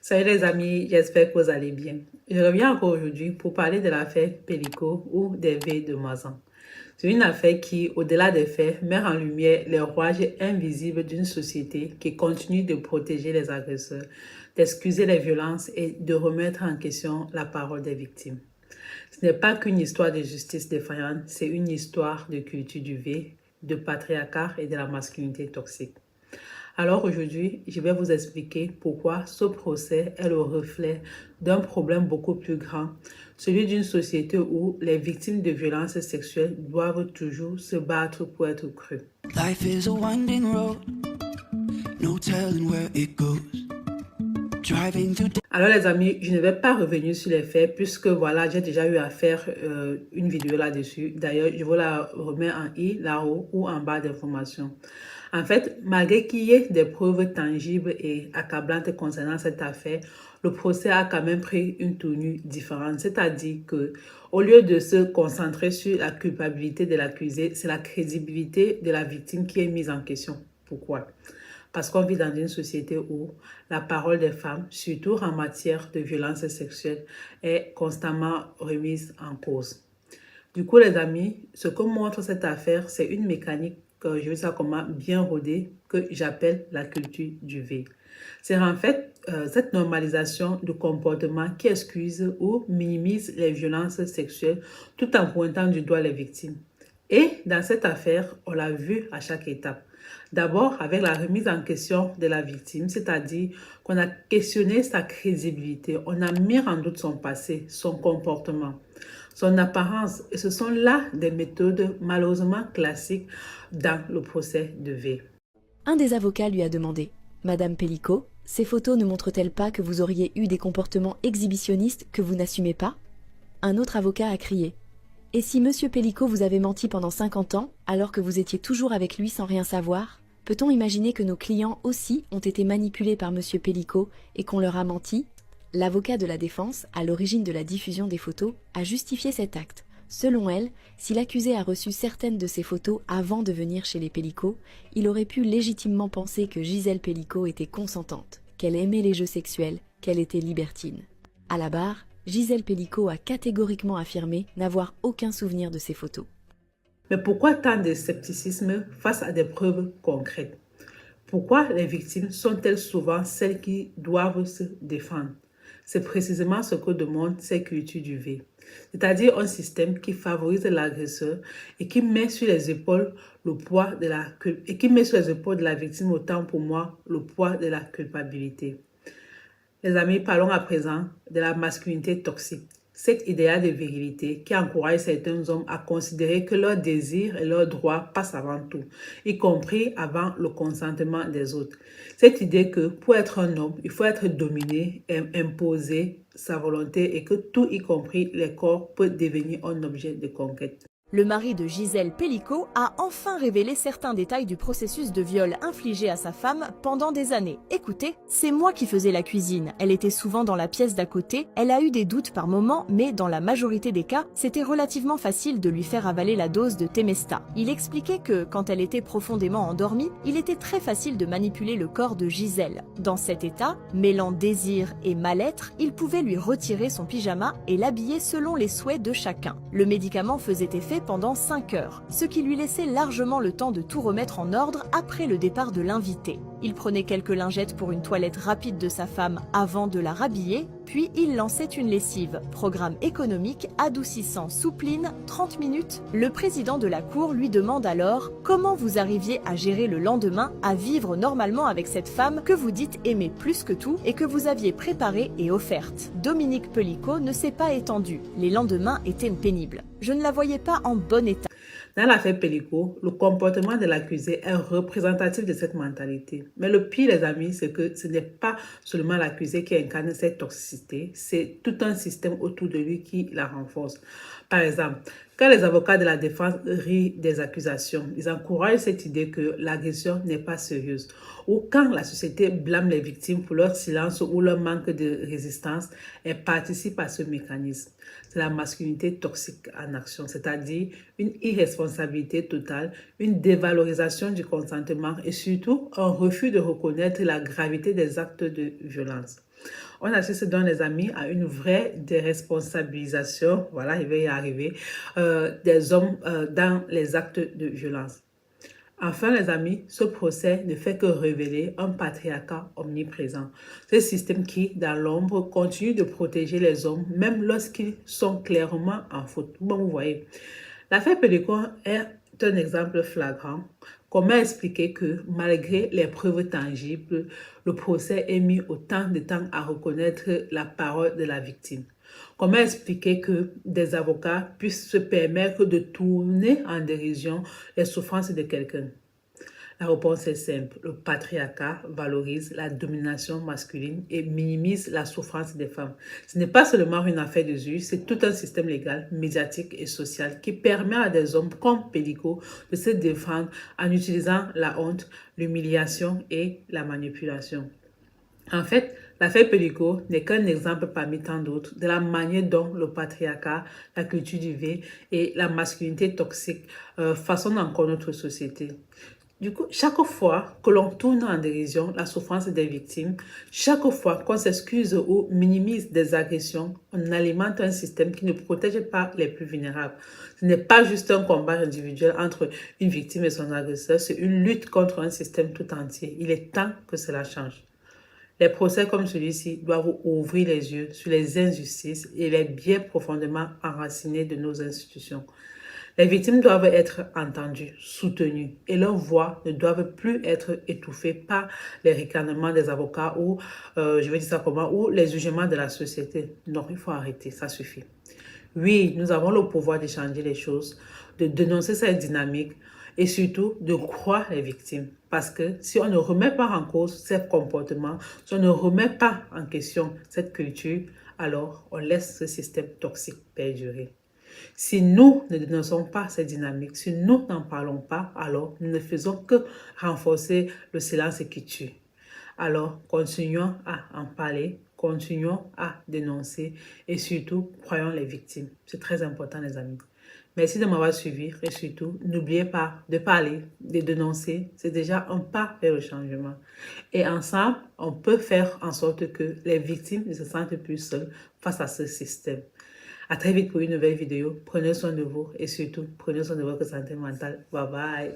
Salut les amis, j'espère que vous allez bien. Je reviens encore aujourd'hui pour parler de l'affaire Pellico ou des V de Mazan. C'est une affaire qui, au-delà des faits, met en lumière les rouages invisibles d'une société qui continue de protéger les agresseurs, d'excuser les violences et de remettre en question la parole des victimes. Ce n'est pas qu'une histoire de justice défaillante, c'est une histoire de culture du V, de patriarcat et de la masculinité toxique. Alors aujourd'hui, je vais vous expliquer pourquoi ce procès est le reflet d'un problème beaucoup plus grand, celui d'une société où les victimes de violences sexuelles doivent toujours se battre pour être crues. Life is a winding road, no telling where it goes. Alors les amis, je ne vais pas revenir sur les faits puisque voilà, j'ai déjà eu à faire une vidéo là-dessus. D'ailleurs, je vous la remets en i, là-haut ou en bas d'information. En fait, malgré qu'il y ait des preuves tangibles et accablantes concernant cette affaire, le procès a quand même pris une tournure différente. C'est-à-dire que, au lieu de se concentrer sur la culpabilité de l'accusé, c'est la crédibilité de la victime qui est mise en question. Pourquoi? Parce qu'on vit dans une société où la parole des femmes, surtout en matière de violence sexuelle, est constamment remise en cause. Du coup, les amis, ce que montre cette affaire, c'est une mécanique que je veux ça comment bien rodée, que j'appelle la culture du V. C'est en fait cette normalisation de comportement qui excuse ou minimise les violences sexuelles tout en pointant du doigt les victimes. Et dans cette affaire, on l'a vu à chaque étape. D'abord, avec la remise en question de la victime, c'est-à-dire qu'on a questionné sa crédibilité, on a mis en doute son passé, son comportement, son apparence. Et ce sont là des méthodes malheureusement classiques dans le procès de V. Un des avocats lui a demandé « Madame Pellico, ces photos ne montrent-elles pas que vous auriez eu des comportements exhibitionnistes que vous n'assumez pas ?» Un autre avocat a crié « Et si Monsieur Pellico vous avait menti pendant 50 ans, alors que vous étiez toujours avec lui sans rien savoir, peut-on imaginer que nos clients aussi ont été manipulés par Monsieur Pellico et qu'on leur a menti ?» L'avocat de la défense, à l'origine de la diffusion des photos, a justifié cet acte. Selon elle, si l'accusé a reçu certaines de ces photos avant de venir chez les Pellico, il aurait pu légitimement penser que Gisèle Pellico était consentante, qu'elle aimait les jeux sexuels, qu'elle était libertine. À la barre, Gisèle Pellico a catégoriquement affirmé n'avoir aucun souvenir de ces photos. Mais pourquoi tant de scepticisme face à des preuves concrètes? Pourquoi les victimes sont-elles souvent celles qui doivent se défendre? C'est précisément ce que demande cette culture du V, c'est-à-dire un système qui favorise l'agresseur et qui met sur les épaules le poids de la victime autant pour moi le poids de la culpabilité. Les amis, parlons à présent de la masculinité toxique. Cet idéal de virilité qui encourage certains hommes à considérer que leurs désirs et leurs droits passent avant tout, y compris avant le consentement des autres. Cette idée que pour être un homme, il faut être dominé et imposer sa volonté et que tout, y compris les corps, peut devenir un objet de conquête. Le mari de Gisèle Pellico a enfin révélé certains détails du processus de viol infligé à sa femme pendant des années. Écoutez, c'est moi qui faisais la cuisine. Elle était souvent dans la pièce d'à côté. Elle a eu des doutes par moments, mais dans la majorité des cas, c'était relativement facile de lui faire avaler la dose de Temesta. Il expliquait que, quand elle était profondément endormie, il était très facile de manipuler le corps de Gisèle. Dans cet état, mêlant désir et mal-être, il pouvait lui retirer son pyjama et l'habiller selon les souhaits de chacun. Le médicament faisait effet pendant 5 heures, ce qui lui laissait largement le temps de tout remettre en ordre après le départ de l'invité. Il prenait quelques lingettes pour une toilette rapide de sa femme avant de la rhabiller, puis il lançait une lessive. Programme économique, adoucissant, soupline, 30 minutes. Le président de la cour lui demande alors comment vous arriviez à gérer le lendemain, à vivre normalement avec cette femme que vous dites aimer plus que tout et que vous aviez préparée et offerte. Dominique Pellico ne s'est pas étendu. Les lendemains étaient pénibles. Je ne la voyais pas en bon état. Dans l'affaire Pellico, le comportement de l'accusé est représentatif de cette mentalité. Mais le pire, les amis, c'est que ce n'est pas seulement l'accusé qui incarne cette toxicité, c'est tout un système autour de lui qui la renforce. Par exemple, quand les avocats de la défense rient des accusations, ils encouragent cette idée que l'agression n'est pas sérieuse. Ou quand la société blâme les victimes pour leur silence ou leur manque de résistance, elle participe à ce mécanisme. C'est la masculinité toxique en action, c'est-à-dire une irresponsabilité totale, une dévalorisation du consentement et surtout un refus de reconnaître la gravité des actes de violence. On assiste dans les amis à une vraie déresponsabilisation, voilà, il va y arriver, des hommes dans les actes de violence. Enfin, les amis, ce procès ne fait que révéler un patriarcat omniprésent. Ce système qui, dans l'ombre, continue de protéger les hommes, même lorsqu'ils sont clairement en faute. Bon, vous voyez, l'affaire Pélicon est un exemple flagrant. Comment expliquer que, malgré les preuves tangibles, le procès ait mis autant de temps à reconnaître la parole de la victime? Comment expliquer que des avocats puissent se permettre de tourner en dérision les souffrances de quelqu'un? La réponse est simple. Le patriarcat valorise la domination masculine et minimise la souffrance des femmes. Ce n'est pas seulement une affaire de juge, c'est tout un système légal, médiatique et social qui permet à des hommes comme Pélico de se défendre en utilisant la honte, l'humiliation et la manipulation. En fait, l'affaire Pélico n'est qu'un exemple parmi tant d'autres de la manière dont le patriarcat, la culture du V et la masculinité toxique façonnent encore notre société. Du coup, chaque fois que l'on tourne en dérision la souffrance des victimes, chaque fois qu'on s'excuse ou minimise des agressions, on alimente un système qui ne protège pas les plus vulnérables. Ce n'est pas juste un combat individuel entre une victime et son agresseur, c'est une lutte contre un système tout entier. Il est temps que cela change. Les procès comme celui-ci doivent ouvrir les yeux sur les injustices et les biais profondément enracinés de nos institutions. Les victimes doivent être entendues, soutenues et leurs voix ne doivent plus être étouffées par les ricanements des avocats ou, je vais dire ça comment, ou les jugements de la société. Non, il faut arrêter, ça suffit. Oui, nous avons le pouvoir de changer les choses, de dénoncer cette dynamique et surtout de croire les victimes. Parce que si on ne remet pas en cause ces comportements, si on ne remet pas en question cette culture, alors on laisse ce système toxique perdurer. Si nous ne dénonçons pas cette dynamique, si nous n'en parlons pas, alors nous ne faisons que renforcer le silence qui tue. Alors, continuons à en parler, continuons à dénoncer et surtout, croyons les victimes. C'est très important, les amis. Merci de m'avoir suivi et surtout, n'oubliez pas de parler, de dénoncer. C'est déjà un pas vers le changement. Et ensemble, on peut faire en sorte que les victimes ne se sentent plus seules face à ce système. À très vite pour une nouvelle vidéo. Prenez soin de vous et surtout, prenez soin de votre santé mentale. Bye bye.